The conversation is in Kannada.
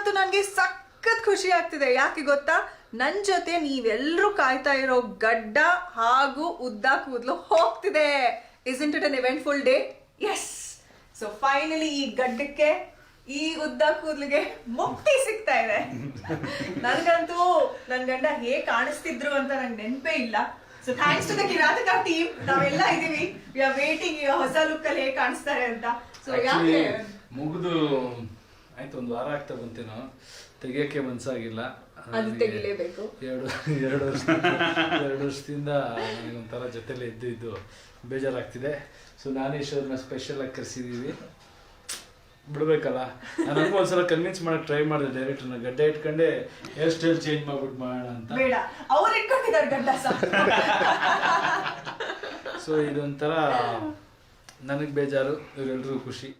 ಇವತ್ತು ನನಗೆ ಸಖತ್ ಖುಷಿ ಆಗ್ತಿದೆ. ಯಾಕೆ ಗೊತ್ತಾ, ನನ್ನ ಜೊತೆ ನೀವೆಲ್ಲರೂ ಕಾಯ್ತಾ ಇರೋ ಗಡ್ಡ ಹಾಗೂ ಉದ್ದ ಕೂದಲು ಹೋಗ್ತಿದೆ. Isn't it an eventful day? Yes. So finally ಈ ಗಡ್ಡಕ್ಕೆ ಈ ಉದ್ದ ಕೂದಲಿಗೆ ಮುಕ್ತಿ ಸಿಗ್ತಾ ಇದೆ. ನನಗಂತೂ ನನ್ನ ಗಂಡ ಹೇಗೆ ಕಾಣಿಸ್ತಿದ್ರು ಅಂತ ನಂಗೆ ನೆನಪೇ ಇಲ್ಲ. So thanks to the Kirataka team, ನಾವೆಲ್ಲ ಇದೀವಿ. ವಿ ಆರ್ ವೇಟಿಂಗ್ ಹೊಸ ಲುಕ್ ಅಲ್ಲಿ ಹೇಗೆ ಕಾಣಿಸ್ತಾರೆ ಅಂತ. ಸೊ ಯಾಕೆ ಮುಗಿದು ಆಯ್ತು, ಒಂದು ವಾರ ಆಗ್ತಾ ಬಂತೇನೋ, ತೆಗಿಯಕ್ಕೆ ಮನ್ಸಾಗಿಲ್ಲ. ಅದು ತೆಗಿಲೇಬೇಕು. ಎರಡು ವರ್ಷದಿಂದ ನನಗೊಂಥರ ಜೊತೆಲಿ ಇದ್ದು ಬೇಜಾರಾಗ್ತಿದೆ. ಸೊ ನಾನೇಶ್ವರನ ಸ್ಪೆಷಲ್ ಆಗಿ ಕರೆಸಿದೀವಿ, ಬಿಡ್ಬೇಕಲ್ಲ. ನನಗೂ ಒಂದ್ಸಲ ಕನ್ವಿನ್ಸ್ ಮಾಡಕ್ ಟ್ರೈ ಮಾಡಿದೆ ಡೈರೆಕ್ಟರ್ನ, ಗಡ್ಡ ಇಟ್ಕೊಂಡೆ ಹೇರ್ ಸ್ಟೈಲ್ ಚೇಂಜ್ ಮಾಡ್ಬಿಟ್ಟು ಮಾಡೋಣ ಅಂತ. ಬೇಡ, ಅವ್ರು ಇಟ್ಕೊಂಡಿದ್ದಾರೆ ಗಡ್ಡ. ಸೊ ಇದೊಂಥರ ನನಗೆ ಬೇಜಾರು, ಇವರೆಲ್ರಿಗೂ ಖುಷಿ.